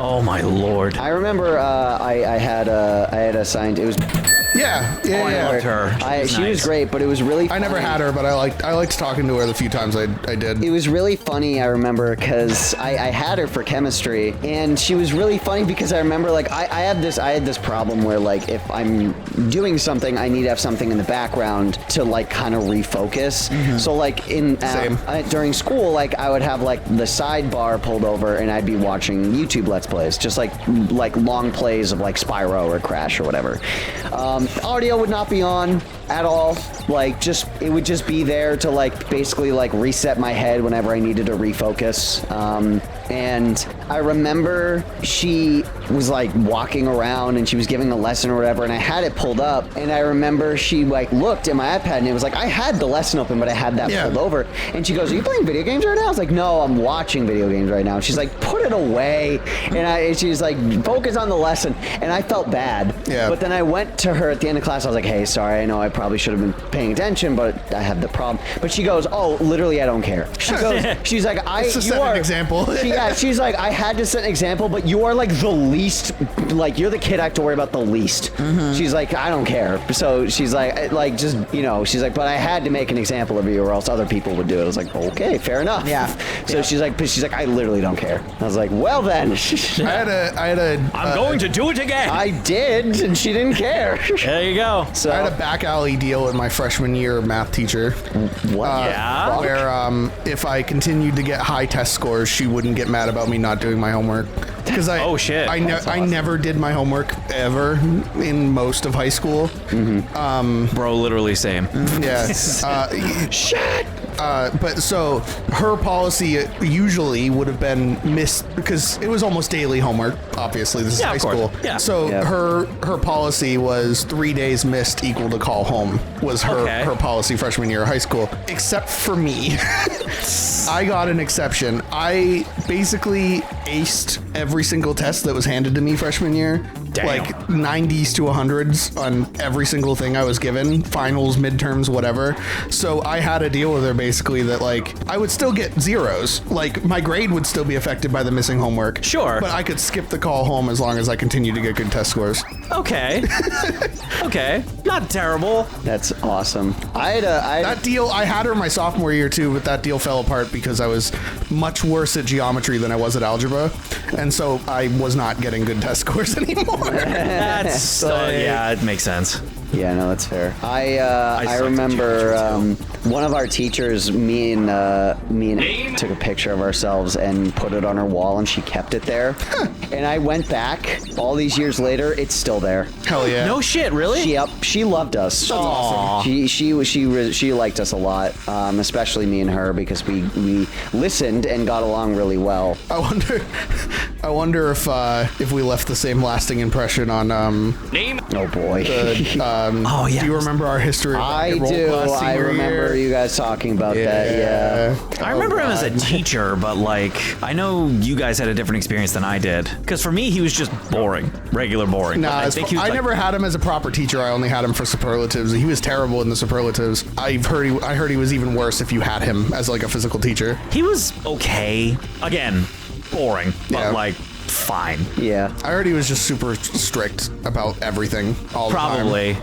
Oh my lord. I remember I had a signed. It was. Yeah. I loved her. She was great, but it was really funny. I never had her, but I liked talking to her the few times I did. It was really funny, I remember, because I had her for chemistry, and she was really funny because I remember, like, I had this problem where, like, if I'm doing something, I need to have something in the background to, like, kind of refocus. Mm-hmm. So, like, during school, like, I would have, like, the sidebar pulled over, and I'd be watching YouTube Let's Plays, just, like long plays of, like, Spyro or Crash or whatever. Audio would not be on at all. Like, it would just be there to, like, basically, like, reset my head whenever I needed to refocus. And I remember she was, like, walking around and she was giving a lesson or whatever, and I had it pulled up, and I remember she, like, looked at my iPad, and it was like, I had the lesson open, but I had that pulled over, and she goes, are you playing video games right now? I was like, no, I'm watching video games right now. And she's like, put it away. And she's like, focus on the lesson. And I felt bad. Yeah. But then I went to her at the end of class. I was like, hey, sorry, I know I probably should have been paying attention, but I have the problem. But she goes, oh, literally, I don't care. She goes, she's like, set an example. She's like, I had to set an example, but you are, like, the least, like, you're the kid I have to worry about the least. Mm-hmm. She's like, I don't care. So she's like, just, she's like, but I had to make an example of you or else other people would do it. I was like, okay, fair enough. Yeah. So she's like, I literally don't care. I was like, well then. I'm going to do it again. I did, and she didn't care. There you go. So I had a back alley deal with my freshman year math teacher. What? Yeah. Where if I continued to get high test scores, she wouldn't get mad about me not doing my homework. Because I never did my homework ever in most of high school. Mm-hmm. Bro, literally same. Yeah. Shit. But so her policy usually would have been missed because it was almost daily homework. Obviously, this is high school. Yeah. So her policy was 3 days missed equal to call home. Was her policy freshman year of high school. Except for me, I got an exception. I basically aced every single test that was handed to me freshman year. Damn. Like 90s to 100s on every single thing I was given, finals, midterms, whatever. So I had a deal with her basically that, like, I would still get zeros. Like, my grade would still be affected by the missing homework. Sure. But I could skip the call home as long as I continued to get good test scores. Okay. Okay. Not terrible. That's awesome. That deal, I had her my sophomore year too, but that deal fell apart because I was much worse at geometry than I was at algebra. And so I was not getting good test scores anymore. That's yeah, it makes sense. Yeah, no, that's fair. I remember one of our teachers, me and took a picture of ourselves and put it on her wall, and she kept it there. And I went back all these years later; it's still there. Hell yeah! No shit, really? She loved us. That's awesome. She liked us a lot, especially me and her, because we listened and got along really well. I wonder if we left the same lasting impression on Name. Oh boy. Oh yeah. Do you remember our history? I do. I remember you guys talking about that. Yeah. I remember him as a teacher, but like I know you guys had a different experience than I did. Because for me, he was just boring, regular boring. Nah, I never had him as a proper teacher. I only had him for superlatives. He was terrible in the superlatives. I heard he was even worse if you had him as like a physical teacher. He was okay. Again, boring, but like fine. Yeah. I heard he was just super strict about everything all the time. Probably.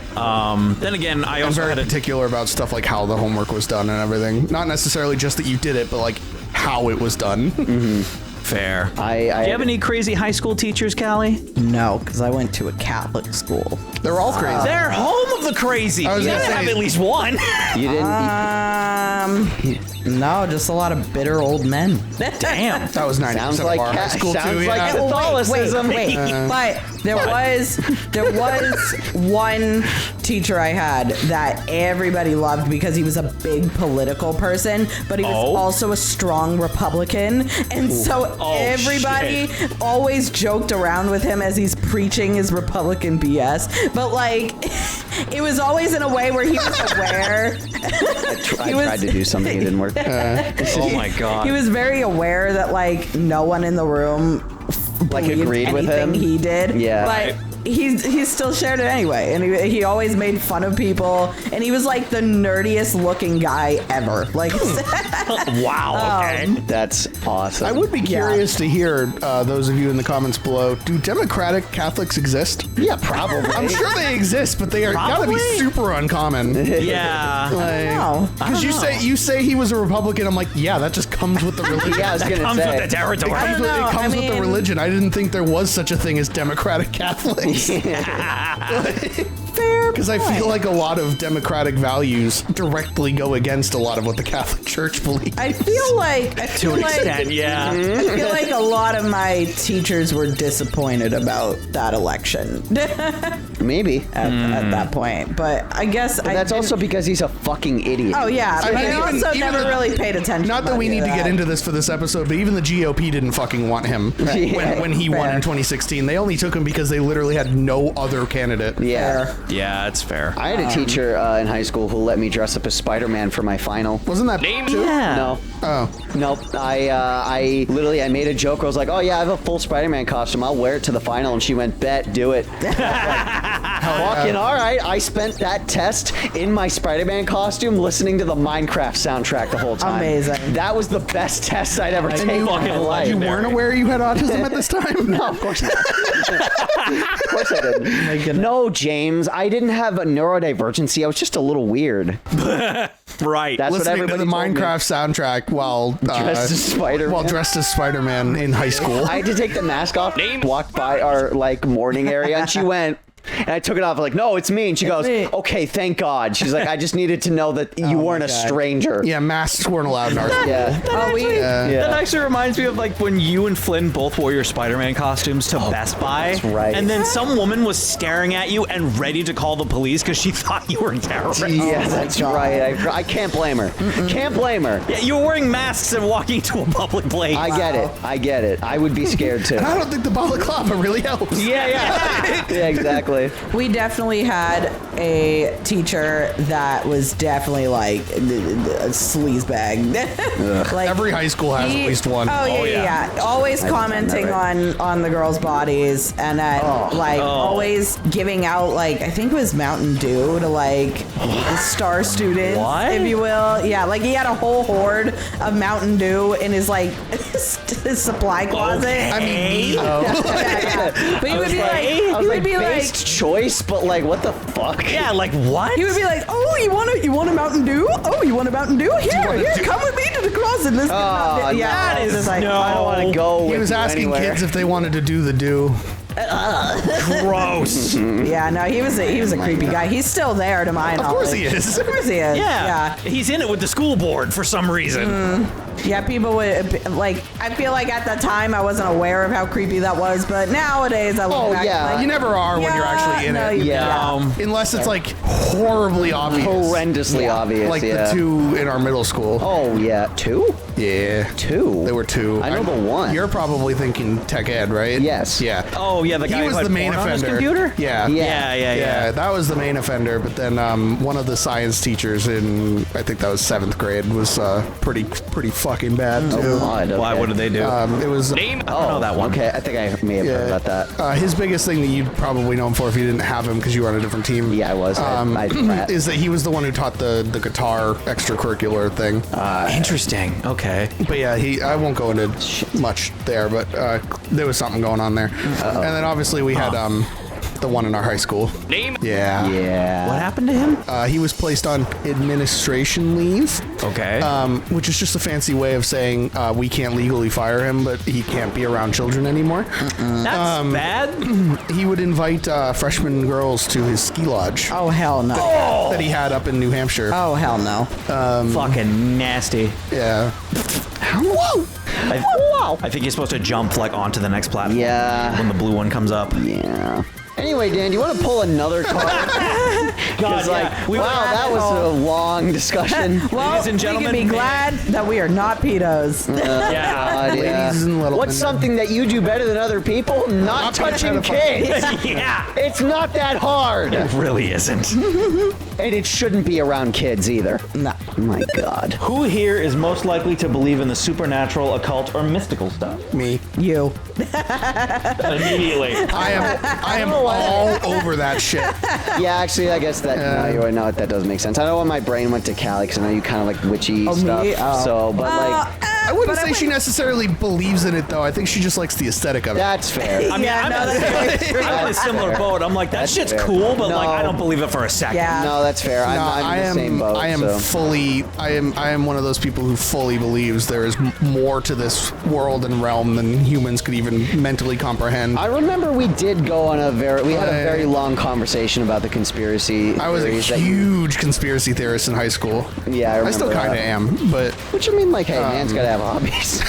Then again, I also very particular about stuff like how the homework was done and everything. Not necessarily just that you did it, but like how it was done. Mm-hmm. Fair. Do you have any crazy high school teachers, Callie? No, because I went to a Catholic school. They're all crazy. They're home of the crazy. You gotta have at least one. You didn't. No, just a lot of bitter old men. Damn. That was 90% of our high school too. Sounds like Catholicism. Wait. But there was one teacher I had that everybody loved because he was a big political person, but he was also a strong Republican, and so everybody always joked around with him as he's preaching his Republican BS. But like, it was always in a way where he was aware. I tried to do something, it didn't work. Oh my god. He was very aware that like no one in the room like agreed with him. He did. Yeah. But he still shared it anyway, and he always made fun of people, and he was like the nerdiest looking guy ever. Like, wow. Okay. That's awesome. I would be curious to hear those of you in the comments below. Do Democratic Catholics exist? Yeah, probably. I'm sure they exist, but they are gotta be super uncommon. Yeah. Because you say he was a Republican. I'm like, yeah, that just comes with the religion. Yeah, I was gonna Comes say. with the territory. It comes with the religion. I didn't think there was such a thing as Democratic Catholics. fair Because I feel like a lot of democratic values directly go against a lot of what the Catholic Church believes. I feel like To an extent, yeah. I feel like a lot of my teachers were disappointed about that election. Maybe. At that point, but I guess That's also because he's a fucking idiot. Oh yeah, but I also never really paid attention. Not that we need to get into this for this episode, but even the GOP didn't fucking want him when he won in 2016. They only took him because they literally had no other candidate. Yeah. Yeah, it's fair. I had a teacher in high school who let me dress up as Spider-Man for my final. Wasn't that too? Yeah. No. Oh. Nope. I literally made a joke where I was like, oh yeah, I have a full Spider-Man costume. I'll wear it to the final. And she went, bet, do it. Fucking all right. I spent that test in my Spider-Man costume listening to the Minecraft soundtrack the whole time. Amazing. That was the best test I'd ever taken in my life. You weren't aware you had autism at this time? No, of course not. Of course I didn't. No, James, I didn't have a neurodivergency. I was just a little weird. Right. That's what Listening to everybody the told me. Minecraft soundtrack while Dressed as Spider-Man. While dressed as Spider-Man in high school. I had to take the mask off, walk by our like morning area, and she went, and I took it off, like, no, it's me. And she goes, me. okay, thank God. She's like, I just needed to know that you weren't a stranger. Yeah, masks weren't allowed in our school. Yeah. That actually reminds me of like when you and Flynn both wore your Spider-Man costumes to Best Buy. That's right. And then some woman was staring at you and ready to call the police because she thought you were a terrorist. Yeah, that's right. I can't blame her. Can't blame her. Yeah, you were wearing masks and walking into a public place. I get it. I get it. I would be scared too. And I don't think the balaclava really helps. Yeah. Yeah, exactly. We definitely had a teacher that was definitely like a sleazebag. Like Every high school has at least one. Oh yeah. Always commenting on the girls' bodies, and then always giving out like I think it was Mountain Dew to like star students, What? if you will. Yeah, like he had a whole hoard of Mountain Dew in his like his supply closet. Okay. I mean, Yeah. But he would be like, I was he like, would be based like. choice, but like, what the fuck? Yeah, like what? He would be like, "Oh, you want a Mountain Dew? Oh, you want a Mountain Dew? Here, come with me to the closet. Let's get Mountain Dew." Yeah, that it's is just like, no. I don't want to go. he with was you asking anywhere. kids if they wanted to do the do. Gross. Yeah, no, he was a creepy guy. He's still there to my knowledge. Of course he is. Of course he is. Yeah. He's in it with the school board for some reason. Yeah, people would like. I feel like at the time I wasn't aware of how creepy that was, but nowadays I look back. yeah. Like, You never are when you're actually in it. Yeah. Unless it's like horribly obvious. Horrendously obvious. Like yeah. the two in our middle school. Oh yeah, two. Yeah. Two. There were two. I know the one. You're probably thinking tech ed, right? Yes. Yeah. Oh yeah, the guy He who was had the main porn on his offender. computer. Yeah. Yeah. Yeah, that was the main offender. But then one of the science teachers in, I think that was 7th grade, was pretty fucking bad too. Oh, God, Why? okay. What did they do? It was I don't know that one. Okay, I think I may have heard about that. his biggest thing that you'd probably know him for if you didn't have him because you were on a different team. Yeah, I was. Is that he was the one who taught the guitar extracurricular thing. Interesting. Okay. But yeah, I won't go into much there, but there was something going on there. And then obviously we had the one in our high school. Yeah. Yeah. What happened to him? He was placed on administration leave. Okay. Which is just a fancy way of saying we can't legally fire him, but he can't be around children anymore. That's bad. He would invite freshman girls to his ski lodge Oh hell no. that he had up in New Hampshire. Oh hell no. Fucking nasty. Yeah. Whoa. I think you're supposed to jump like onto the next platform. Yeah. When the blue one comes up. Yeah. Anyway, Dan, do you want to pull another card? Because, that was a long discussion. Well, Ladies and we gentlemen, can be glad that we are not pedos. Yeah. Ladies and little What's something that you do better than other people? Not touching kids. Yeah. It's not that hard. It really isn't. And it shouldn't be around kids either. No. Oh my God. Who here is most likely to believe in the supernatural, occult, or mystical stuff? Me. You. Immediately. I am all over that shit. Yeah, actually, I guess that that does make sense. I know when my brain went to Callie, because I know you kind of like witchy stuff. Me? Oh. So, but like. I wouldn't say she necessarily believes in it, though. I think she just likes the aesthetic of it. That's fair. I mean, I'm in a similar boat. I'm like, that shit's fair. cool, but No. like, I don't believe it for a second. Yeah. No, that's fair. I'm in the same boat. I am so. fully. I am one of those people who fully believes there is more to this world and realm than humans could even mentally comprehend. I remember we did go on a very long conversation about the conspiracy. I was a theories that huge conspiracy theorist in high school. Yeah, I remember still kind of that. am, but Which I mean, like, hey, man's gotta have hobbies.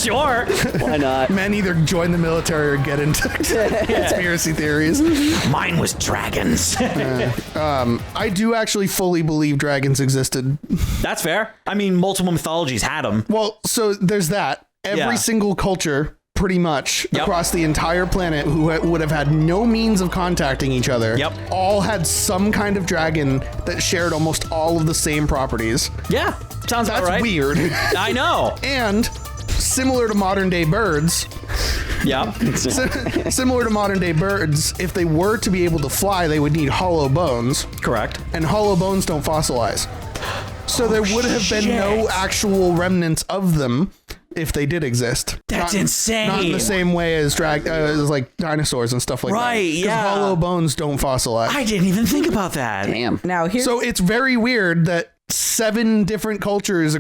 Sure. Why not? men either join the military or get into conspiracy theories. Mine was dragons. I do actually fully believe dragons existed. That's fair. I mean, multiple mythologies had them. Well, so there's that. Every single culture, pretty much, across the entire planet, who would have had no means of contacting each other, all had some kind of dragon that shared almost all of the same properties. Yeah, sounds about right. That's weird. I know. And similar to modern day birds, similar to modern day birds, if they were to be able to fly, they would need hollow bones. Correct. And hollow bones don't fossilize. So there would have been no actual remnants of them if they did exist. That's insane. Not in the same way as like dinosaurs and stuff like that. Right, yeah. Because hollow bones don't fossilize. I didn't even think about that. Damn. Now here's So it's very weird that 7 different cultures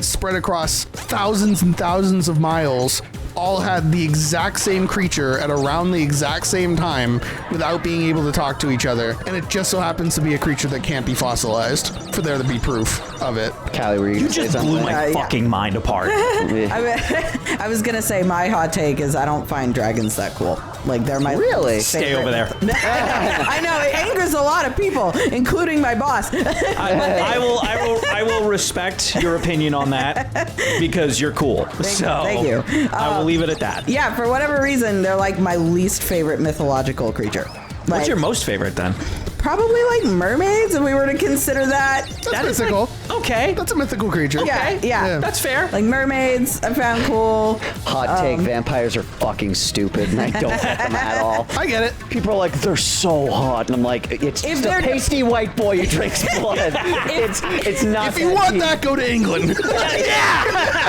spread across thousands and thousands of miles all had the exact same creature at around the exact same time without being able to talk to each other. And it just so happens to be a creature that can't be fossilized for there to be proof of it. Callie, were you You just blew my fucking mind apart. I was gonna say my hot take is I don't find dragons that cool. Like they're my Really? Stay over there. I know it angers a lot of people, including my boss. I will respect your opinion on that because you're cool. Thank you. I will leave it at that. Yeah, for whatever reason, they're like my least favorite mythological creature. What's your most favorite then? Probably like mermaids, if we were to consider that. That's mythical. Okay. That's a mythical creature. Yeah. That's fair. Like mermaids, I found cool. Hot take, vampires are fucking stupid, and I don't like them at all. I get it. People are like, they're so hot, and I'm like, it's just a they're- pasty white boy who drinks blood. it's not If you want deep. that, go to England.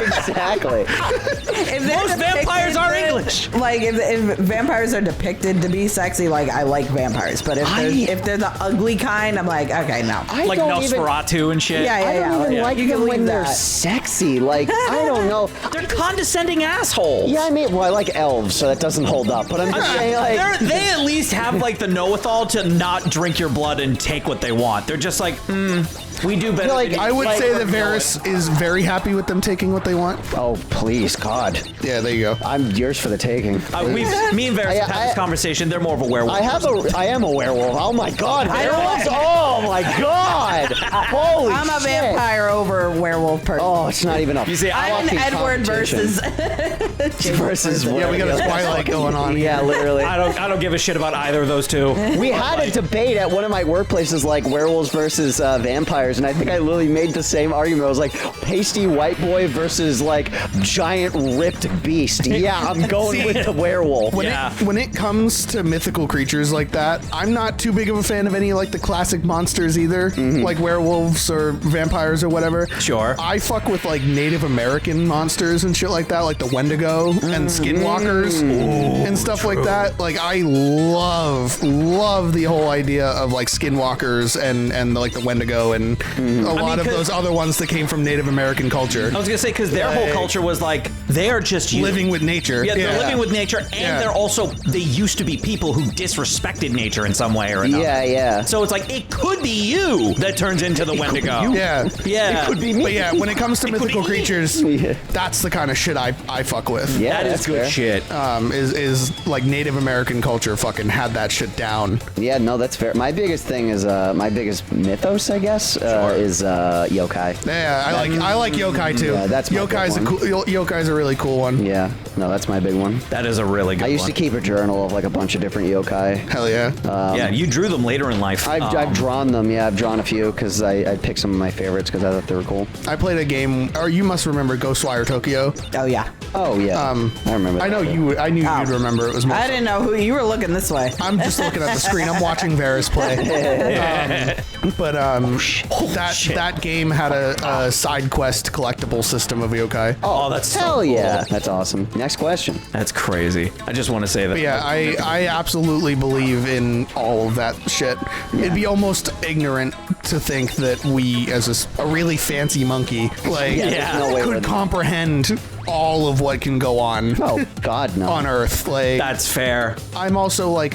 Exactly. If they're Most vampires are depicted- English. Like if vampires are depicted to be sexy, like I like vampires. But if they're the ugly kind, I'm like, okay, no. I Like don't even, Nosferatu and shit. I don't even like You can them when leave they're that. sexy. Like, I don't know. They're condescending assholes. Yeah, I mean, well, I like elves, so that doesn't hold up. But I'm just saying, like, They at least have like the know-it-all to not drink your blood and take what they want. They're just like, we do better. Like, than you. I would Like, say that Varys is very happy with them taking what they want. oh, please, God. Yeah, there you go. I'm yours for the taking. Me and Varys have had this I- conversation. They're more of a werewolf. I am a werewolf. Oh my God, werewolves! Oh my God! Holy I'm a shit. vampire over a werewolf person. Oh, it's not even a. You see, I'm an fucking Edward competition. versus. Yeah, we got a Twilight going on. Yeah, literally. I don't give a shit about either of those two. We had a debate at one of my workplaces, like werewolves versus vampires, and I think I literally made the same argument. I was like, pasty white boy versus like giant ripped beast. Yeah, I'm going with the werewolf. When it comes to mythical creatures like that, I'm not too big of a fan of any like the classic monsters either, like werewolves or vampires or whatever. Sure. I fuck with like Native American monsters and shit like that, like the Wendigo and Skinwalkers and stuff like that. Like I love the whole idea of like Skinwalkers and like the Wendigo and a lot of those other ones that came from Native American culture. I was gonna say because their whole culture was like they are just Living with nature. Yeah, they're living with nature, and they used to be people who disrespected nature in some way or another. Yeah. So it's like it could be you that turns into the Wendigo. Yeah. Yeah. It could be me. But yeah, when it comes to mythical be. creatures, that's the kind of shit I fuck with. Yeah, That that's is good fair. shit. Is like Native American culture fucking had that shit down. Yeah, no, that's fair. My biggest thing is my biggest mythos, I guess, is yokai. Yeah, I like yokai too. Yeah, that's my Yokai's big a one. cool. Yokai's a really cool one. Yeah, no, that's my big one. That is a really good one. I used to keep a journal of like a bunch of different yokai. Hell yeah. Yeah, you drew them later in life. I've drawn them. Yeah, I've drawn a few because I picked some of my favorites because I thought they were cool. I played a game, or you must remember Ghostwire Tokyo. Oh yeah. Oh yeah, I remember that. I know you. I knew you'd remember. It was. I didn't know who you were looking this way. I'm just looking at the screen. I'm watching Vera's play. That game had a side quest collectible system of yokai. Oh, that's so Hell cool. yeah, that's awesome. Next question. That's crazy. I just want to say that. But yeah, I absolutely believe in all of that shit. It'd be almost ignorant to think that we, as a really fancy monkey, like there's no way could we'd- comprehend all of what can go on Oh God, no. on Earth. Like, That's fair. I'm also like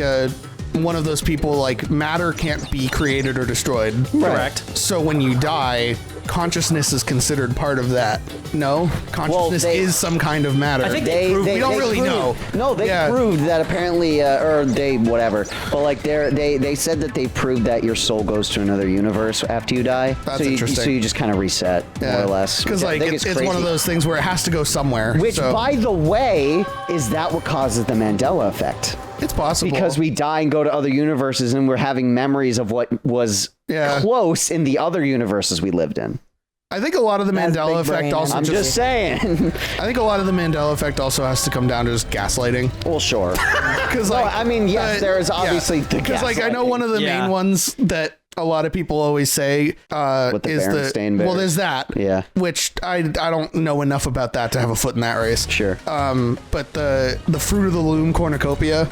one of those people, like, matter can't be created or destroyed. Correct. So when you die, consciousness is considered part of that. No? Consciousness is some kind of matter. I think we don't really know. No, they proved that apparently, or they whatever. But like they said that they proved that your soul goes to another universe after you die. That's so interesting. So you just kind of reset more or less. Because I like think it's crazy. one of those things where it has to go somewhere. Which, so by the way, is that what causes the Mandela effect? it's possible. Because we die and go to other universes, and we're having memories of what was close in the other universes we lived in. I think a lot of the That's Mandela big effect brain also I'm just saying. I think a lot of the Mandela effect also has to come down to just gaslighting. Well, sure. Because No, I mean, yes, there is obviously the Because like I know one of the main ones that a lot of people always say With the is Berenstain Bears. well, there's that. Yeah. Which I don't know enough about that to have a foot in that race. Sure. But the Fruit of the Loom cornucopia,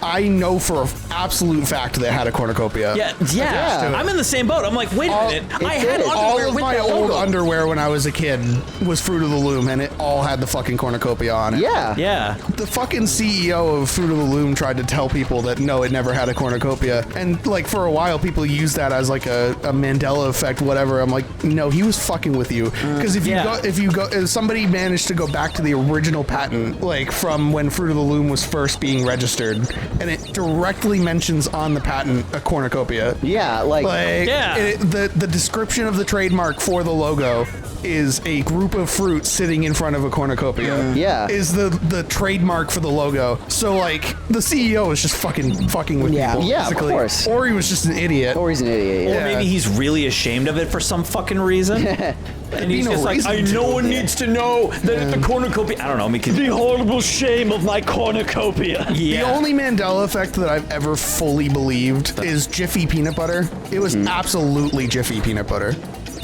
I know for an absolute fact they had a cornucopia. Yeah. I'm in the same boat. I'm like, wait a minute. I had did. All underwear of with my that old logo. underwear when I was a kid was Fruit of the Loom, and it all had the fucking cornucopia on it. Yeah. Yeah. The fucking CEO of Fruit of the Loom tried to tell people that no, it never had a cornucopia, and like for a while, people used that as like a Mandela effect, whatever. I'm like, no, he was fucking with you, because if somebody managed to go back to the original patent, like from when Fruit of the Loom was first being registered, and it directly mentions on the patent a cornucopia. Yeah, The description of the trademark for the logo is a group of fruit sitting in front of a cornucopia. Yeah. Is the trademark for the logo. So like the CEO is just fucking with people. Yeah, of basically. course. Or he was just an idiot. Or he's an idiot. Or Yeah. maybe he's really ashamed of it for some fucking reason. And he's no just like, reason I to. no one needs to know that it's a cornucopia. I don't know. The horrible shame of my cornucopia. Yeah. The only Mandela effect that I've ever fully believed is Jiffy peanut butter. It was absolutely Jiffy peanut butter.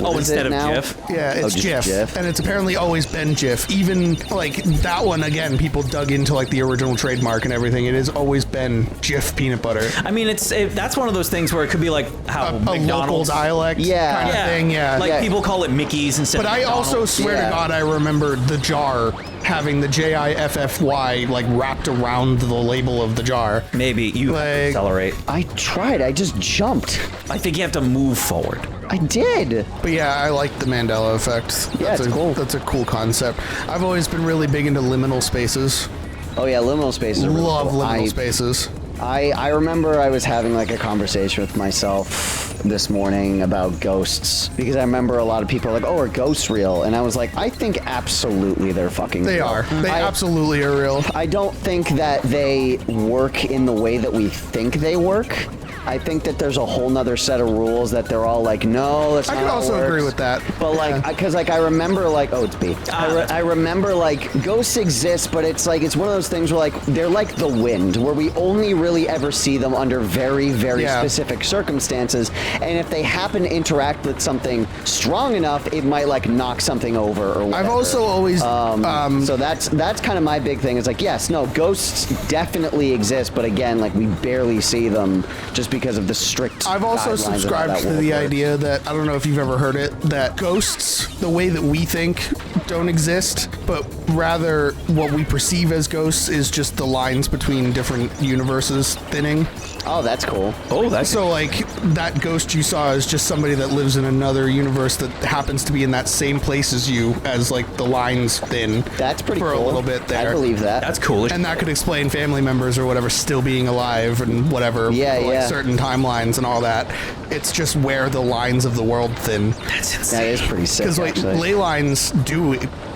Oh, is instead it of now? Jif? Yeah, it's just Jif. Jif. And it's apparently always been Jif. Even like that one, again, people dug into like the original trademark and everything. It has always been Jif peanut butter. I mean, that's one of those things where it could be like how A local McDonald's. dialect kind of thing, yeah. Like Yeah. people call it Mickey's instead But of I McDonald's. also swear Yeah. to God, I remember the jar having the JIFFY like wrapped around the label of the jar. Maybe you have to Like- accelerate. I tried. I just jumped. I think you have to move forward. I did. But yeah, I like the Mandela effect. Yeah, it's cool. That's a cool concept. I've always been really big into liminal spaces. Oh yeah, liminal spaces. Are really Love cool. liminal spaces. I remember I was having like a conversation with myself this morning about ghosts because I remember a lot of people are like, "Oh, are ghosts real?" And I was like, "I think absolutely they're fucking They real." are. They absolutely are real. I don't think that they work in the way that we think they work. I think that there's a whole nother set of rules that they're all like, no, that's I not can how it also works. agree with that. But like, because like I remember like, oh, it's B. I remember like ghosts exist, but it's like it's one of those things where like they're like the wind, where we only really ever see them under very, very specific circumstances, and if they happen to interact with something strong enough, it might like knock something over or whatever. I've also always So that's kind of my big thing. Is like, yes, no, ghosts definitely exist, but again, like we barely see them just because of the strict. I've also guidelines of how subscribed that to world the works. idea that, I don't know if you've ever heard it, that ghosts, the way that we think, don't exist, but rather what we perceive as ghosts is just the lines between different universes thinning. Oh, that's cool. Oh, that's So like that ghost you saw is just somebody that lives in another universe that happens to be in that same place as you, as like the lines thin. That's pretty for cool. a little bit there. I believe that. that's cool. And that could explain family members or whatever still being alive and whatever. Yeah, for, like, yeah. certain timelines and all that. It's just where the lines of the world thin. That's That insane. is pretty sick. Because like actually. ley lines do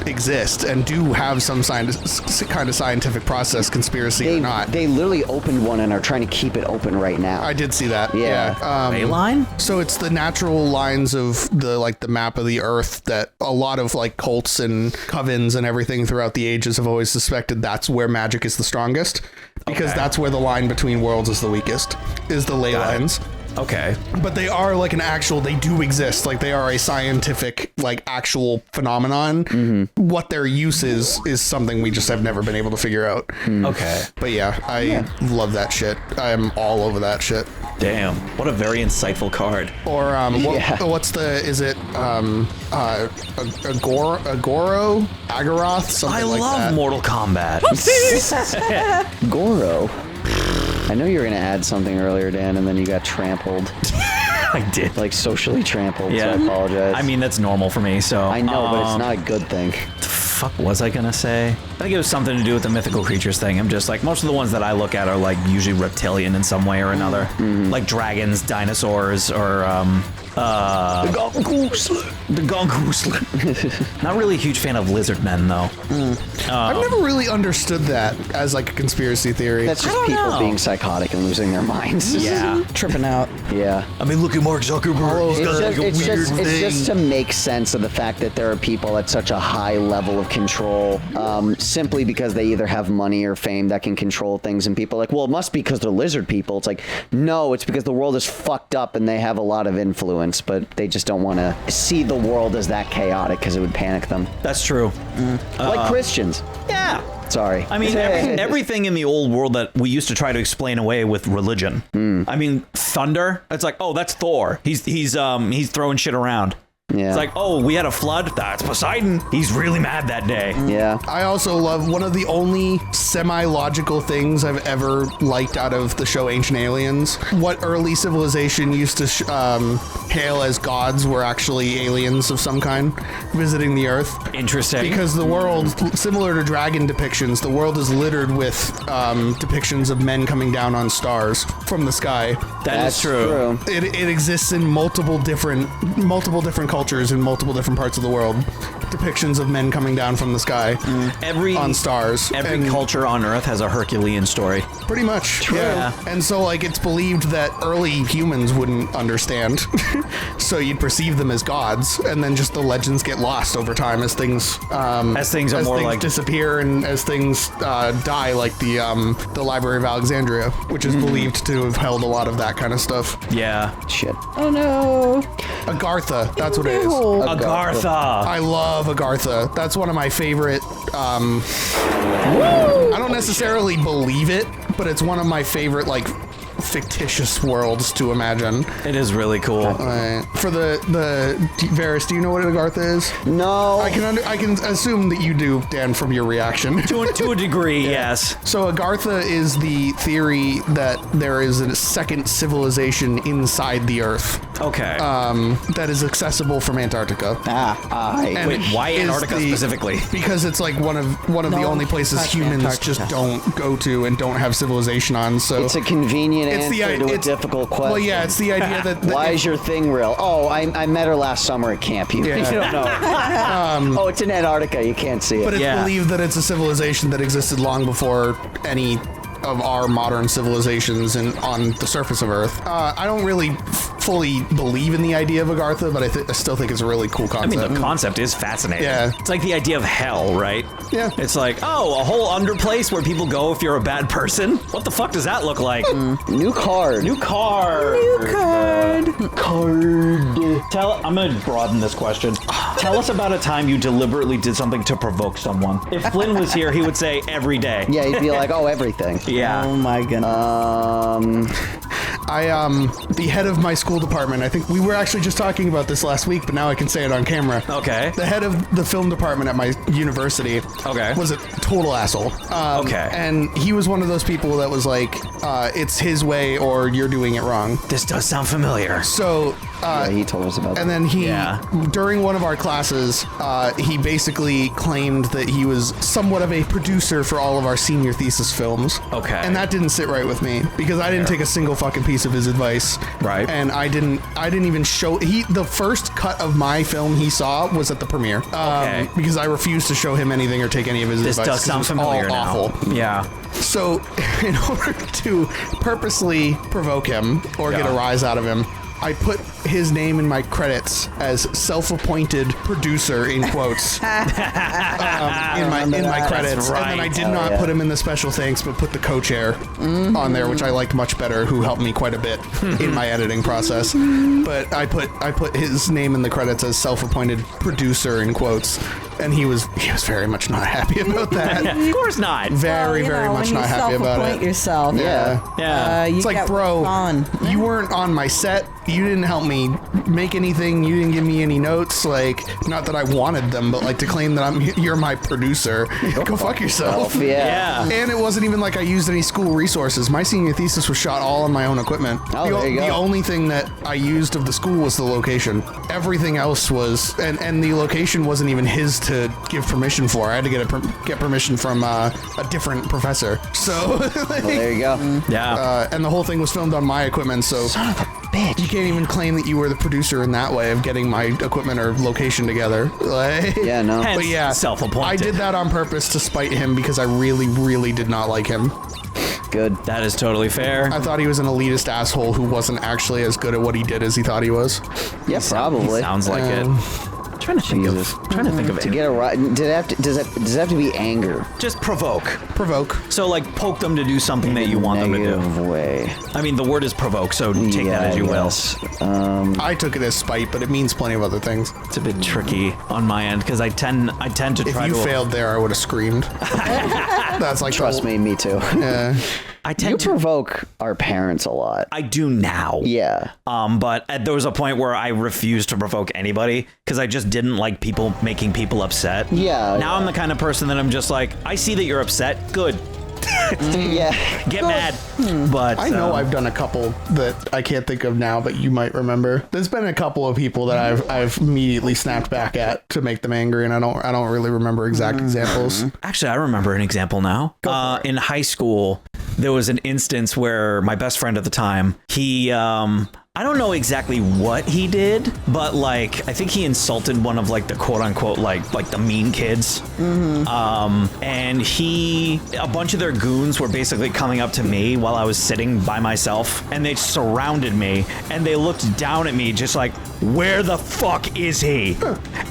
exist and do have some kind of scientific process, conspiracy or not. They literally opened one and are trying to keep it open right now. I did see that. Yeah. Ley line? So it's the natural lines of the map of the Earth that a lot of like cults and covens and everything throughout the ages have always suspected that's where magic is the strongest, because that's where the line between worlds is the weakest, is the ley lines. Okay. But they are like they do exist. Like they are a scientific, like actual phenomenon. What their use is something we just have never been able to figure out. Okay. But yeah, I love that shit. I am all over that shit. Damn. What a very insightful card. Or what's is it Agoro? Agoroth? Something I like love that. Mortal Kombat. Goro. I know you were going to add something earlier, Dan, and then you got trampled. I did. Like socially trampled, Yeah. so I apologize. I mean, that's normal for me, so. I know, but it's not a good thing. The fuck was I gonna say? I think it was something to do with the mythical creatures thing. I'm just like, most of the ones that I look at are like usually reptilian in some way or another. Like dragons, dinosaurs, or the Gongoose. Not really a huge fan of lizard men, though. I've never really understood that as like a conspiracy theory. That's just people know. being psychotic and losing their minds. Yeah. Tripping out. Yeah. I mean, look at Mark Zuckerberg. It's just to make sense of the fact that there are people at such a high level of control, simply because they either have money or fame that can control things, and people are like, well, it must be because they're lizard people. It's like, no, it's because the world is fucked up and they have a lot of influence, but they just don't want to see the world as that chaotic because it would panic them. That's true. Like Christians. Yeah. Sorry. I mean, everything in the old world that we used to try to explain away with religion. I mean, thunder. It's like, oh, that's Thor. He's throwing shit around. Yeah. It's like, oh, we had a flood. That's Poseidon. He's really mad that day. Yeah. I also love one of the only semi-logical things I've ever liked out of the show Ancient Aliens. What early civilization used to hail as gods were actually aliens of some kind visiting the Earth. Interesting. Because the world, similar to dragon depictions, the world is littered with depictions of men coming down on stars from the sky. That's true. It exists in multiple different cultures in multiple different parts of the world. Depictions of men coming down from the sky on stars. Every culture on Earth has a Herculean story. Pretty much. True. Yeah. And so like it's believed that early humans wouldn't understand. So you'd perceive them as gods, and then just the legends get lost over time as things disappear and as things die, like the Library of Alexandria, which is believed to have held a lot of that kind of stuff. Yeah. Shit. Oh no. Agartha, that's what it is. Agartha. I love Agartha. That's one of my favorite. I don't necessarily believe it, but it's one of my favorite like fictitious worlds to imagine. It is really cool. For the Varys, do you know what Agartha is? No. I can assume that you do, Dan, from your reaction. To a degree, yes. So Agartha is the theory that there is a second civilization inside the Earth. Okay. That is accessible from Antarctica. And wait, why Antarctica specifically? Because it's like one of the only places humans Antarctica. just don't go to and don't have civilization on. So It's a convenient answer to a difficult question. Well, yeah, it's the idea that why is your thing real? Oh, I met her last summer at camp. You don't know. Oh, it's in Antarctica. You can't see it. But it's believed that it's a civilization that existed long before any of our modern civilizations and on the surface of Earth. I don't really fully believe in the idea of Agartha, but I still think it's a really cool I concept. mean, the concept is fascinating. Yeah. It's like the idea of hell, right? Yeah. It's like, oh, a whole underplace where people go if you're a bad person? What the fuck does that look like? New card. New card. I'm going to broaden this question. Tell us about a time you deliberately did something to provoke someone. If Flynn was here, he would say every day. Yeah, he'd be like, oh, everything. Yeah. Oh my goodness. The head of my school department, I think we were actually just talking about this last week, but now I can say it on camera. Okay. The head of the film department at my university was a total asshole. And he was one of those people that was like, it's his way or you're doing it wrong. This does sound familiar. So Yeah, he told us about that. And then during one of our classes, he basically claimed that he was somewhat of a producer for all of our senior thesis films. Okay. And that didn't sit right with me because I didn't take a single fucking piece of his advice. Right. And I didn't even show the first cut of my film he saw was at the premiere. Okay. Because I refused to show him anything or take any of his This advice. does sound it was familiar all now. awful. Yeah. So, in order to purposely provoke him or get a rise out of him, I put his name in my credits as self-appointed producer in quotes in my credits, right. and then I did not put him in the special thanks, but put the co-chair on there, which I liked much better, who helped me quite a bit in my editing process. But I put his name in the credits as self-appointed producer in quotes, and he was very much not happy about that. Of course not. Very much not happy about it. Yourself. Yeah. You It's like, get bro, on. you weren't on my set. You didn't help me make anything. You didn't give me any notes. Like, not that I wanted them, but like to claim that you're my producer. Go fuck yourself. Yeah. And it wasn't even like I used any school resources. My senior thesis was shot all on my own equipment. Oh, there you go. The only thing that I used of the school was the location. Everything else was, and the location wasn't even his to give permission for. I had to get permission from a different professor. So, Well, there you go. Yeah. and the whole thing was filmed on my equipment. So, Son of a bitch. you can't even claim that you were the producer in that way of getting my equipment or location together. Like, Yeah, no. Hence, but yeah, self-appointed. I did that on purpose to spite him because I really did not like him. Good. That is totally fair. I thought he was an elitist asshole who wasn't actually as good at what he did as he thought he was. Yeah, probably. Sounds like it. Trying to think Jesus. of To get a right, does it have to be anger? just provoke. Provoke. So like poke them to do something that you want them to do. Negative way. I mean, the word is provoke, so take Yeah, that as you I will. guess. I took it as spite, but it means plenty of other things. It's a bit tricky on my end because I tend to If try you to. failed there, I would have screamed. That's like Trust me too. Yeah. I You tend to. provoke our parents a lot. I do now. Yeah. But there was a point where I refused to provoke anybody because I just didn't like people making people upset. Yeah. Now I'm the kind of person that I'm just like, I see that you're upset. Good. Yeah. Get mad. But I know I've done a couple that I can't think of now, but you might remember. There's been a couple of people that I've immediately snapped back at to make them angry, and I don't really remember exact examples. Actually, I remember an example now. In high school, there was an instance where my best friend at the time, he, I don't know exactly what he did, but like, I think he insulted one of like the quote unquote, like the mean kids. And a bunch of their goons were basically coming up to me while I was sitting by myself, and they surrounded me and they looked down at me just like, where the fuck is he?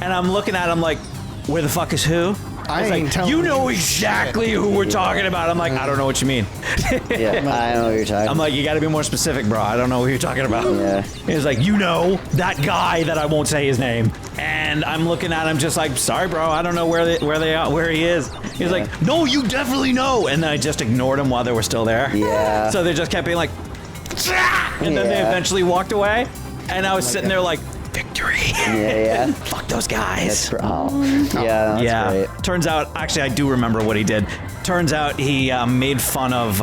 And I'm looking at him like, where the fuck is who? I He's ain't like, telling you know exactly who we're talking about. I'm like, I don't know what you mean. Yeah. I know what you're talking I'm like, you gotta be more specific, bro. I don't know who you're talking about. Yeah. He's like, you know, that guy that I won't say his name. And I'm looking at him just like, sorry, bro, I don't know where he is. He's like, no, you definitely know. And then I just ignored him while they were still there. Yeah. So they just kept being like, and then they Yeah. eventually walked away. And I was sitting there like, victory. Yeah. Fuck those guys. Yeah, that's great. Turns out, actually, I do remember what he did. Turns out he made fun of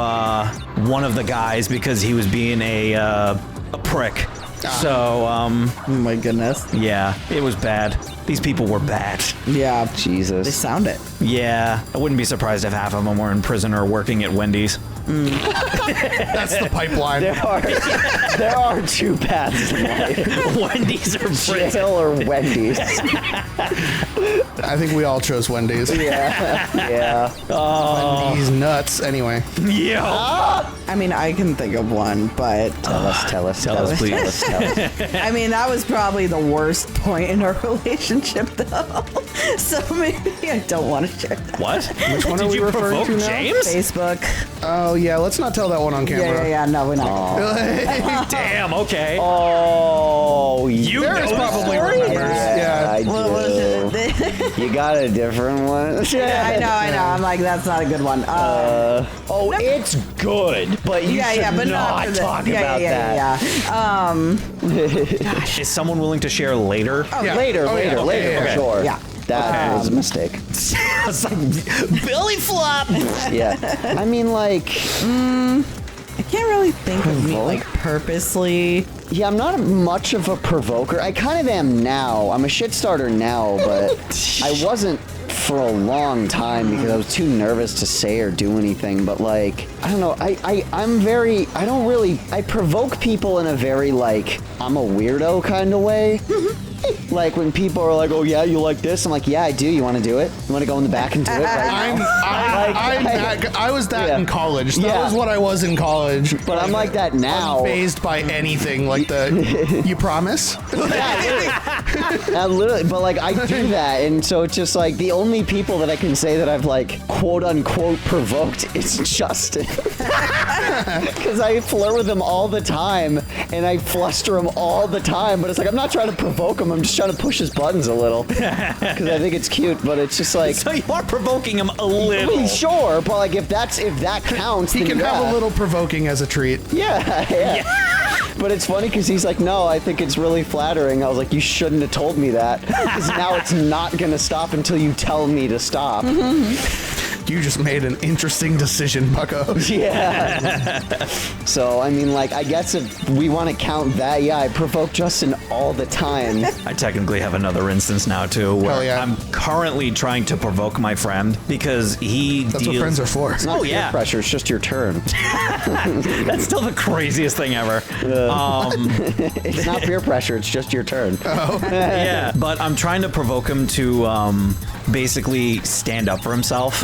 one of the guys because he was being a prick. So, Oh my goodness. yeah, it was bad. These people were bad. Yeah. Jesus. They sound it. Yeah, I wouldn't be surprised if half of them were in prison or working at Wendy's. That's the pipeline. There are two paths in life. Wendy's or prison. Jail or Wendy's. I think we all chose Wendy's. Yeah. Wendy's nuts. Anyway. Yeah. I mean, I can think of one, but Tell us, please. I mean, that was probably the worst point in our relationship, though. So maybe I don't want to share that. What? Which one Did are we you referring provoke to now? James? Facebook. Oh yeah, let's not tell that one on camera. Yeah. No, we're not. Damn, okay. Oh, You There know is the probably story? remembers. Yeah. I What was do. it? You got a different one? I know. I'm like, that's not a good one. Oh, it's good, but you should but not for talk about that. Yeah. Is someone willing to share later? Yeah. Later, Oh, yeah. later, Okay. for sure. Yeah. That was a mistake. It's like belly flop. Yeah. I mean, like, I can't really think of me like purposely. Yeah, I'm not much of a provoker. I kind of am now. I'm a shit starter now, but I wasn't for a long time because I was too nervous to say or do anything. But like, I don't know. I provoke people in a very like, I'm a weirdo kind of way. Like when people are like, "Oh yeah, you like this?" I'm like, "Yeah, I do. You want to do it? You want to go in the back and do it right now?" I was that in college. That was what I was in college. But I'm like that now. Unfazed by anything. Like you promise? Yeah, literally. But like I do that, and so it's just like the only people that I can say that I've like quote unquote provoked is Justin, because I flirt with him all the time and I fluster him all the time. But it's like I'm not trying to provoke him. I'm just trying to push his buttons a little because I think it's cute. But it's just like, so you are provoking him a little. I mean, sure, but like if that counts, he then can have a little provoking as a treat. Yeah. But it's funny because he's like, no, I think it's really flattering. I was like, you shouldn't have told me that because now it's not going to stop until you tell me to stop. You just made an interesting decision, Bucko. Yeah. So, I mean, like, I guess if we want to count that, yeah, I provoke Justin all the time. I technically have another instance now, too, where I'm currently trying to provoke my friend because he That's what friends are for. It's not peer pressure, it's just your turn. That's still the craziest thing ever. It's not peer pressure, it's just your turn. Yeah, but I'm trying to provoke him to basically stand up for himself.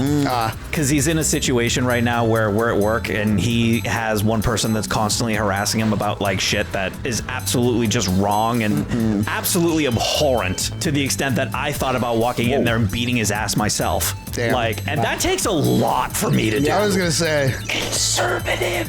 Because he's in a situation right now where we're at work and he has one person that's constantly harassing him about like shit that is absolutely just wrong and absolutely abhorrent to the extent that I thought about walking in there and beating his ass myself. Damn. Like, and that takes a lot for me to do. I was gonna say conservative.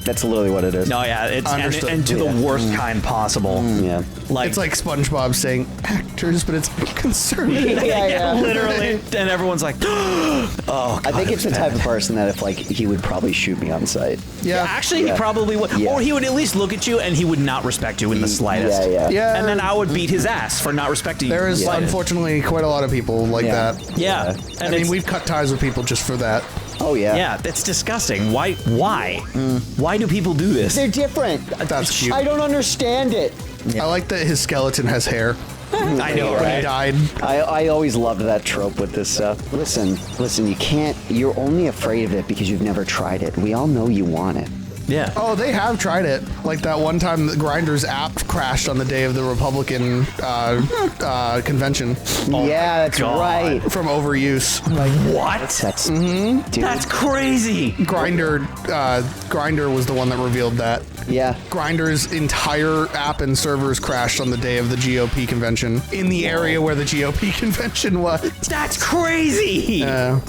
That's literally what it is. No, yeah, it's and to the worst kind possible. Yeah. Like it's like SpongeBob saying actors, but it's conservative. Yeah. Literally. And everyone's like, oh, God, I think it's the type of person that if like he would probably shoot me on sight. Yeah. Actually, he probably would. Yeah. Or he would at least look at you and he would not respect you in the slightest. Yeah. And then I would beat his ass for not respecting you. There is unfortunately quite a lot of people like that. Yeah. I mean, we've cut ties with people just for that. Oh yeah. Yeah, that's disgusting. Why? Why do people do this? They're different. That's cute. I don't understand it. I like that his skeleton has hair. I know, When he right? died. I always loved that trope with this stuff. Listen, you're only afraid of it because you've never tried it. We all know you want it. Yeah. Oh, they have tried it. Like that one time the Grindr's app crashed on the day of the Republican convention. Yeah, that's God. right. From overuse. What? That's dude. That's crazy. Grindr was the one that revealed that. Yeah. Grindr's entire app and servers crashed on the day of the GOP convention in the area where the GOP convention was. That's crazy. Yeah.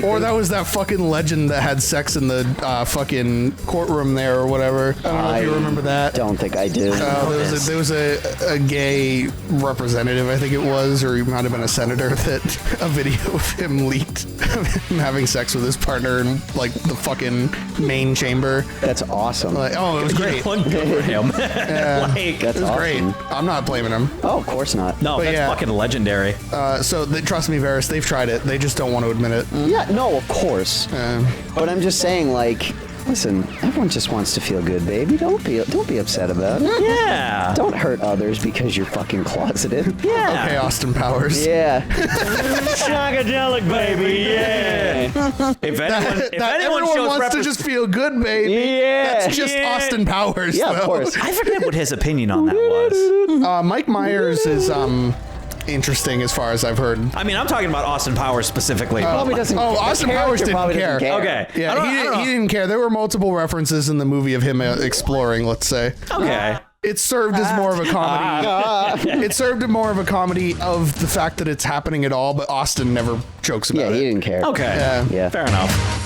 Or that was that fucking legend that had sex in the fucking courtroom there or whatever. I don't know if you remember that. Don't think I do. There was a gay representative, I think it was, or he might have been a senator, that a video of him leaked him having sex with his partner in like the fucking main chamber. That's awesome. Like, oh, it was great. Good for him. That's It was awesome. great. I'm not blaming him. Oh, of course not. No, But that's yeah. fucking legendary. Trust me, Varys, they've tried it. They just don't want to admit it. Yeah, no, of course. But I'm just saying, like, listen, everyone just wants to feel good, baby. Don't be upset about it. Yeah. Don't hurt others because you're fucking closeted. Yeah. Okay, Austin Powers. Yeah. Shagadelic, baby. Yeah. If anyone Everyone shows wants to just feel good, baby. Yeah. That's just Austin Powers, Yeah, though. of course. I forget what his opinion on that was. Mike Myers is interesting as far as I've heard. I mean, I'm talking about Austin Powers specifically. Probably doesn't. Oh, the Austin character Powers didn't probably care. doesn't Okay. Yeah, I don't know. he didn't care. There were multiple references in the movie of him exploring, let's say. Okay. It served as more of a comedy. It served more of a comedy of the fact that it's happening at all, but Austin never jokes about Yeah, it. he didn't care. Okay. Yeah. Fair enough.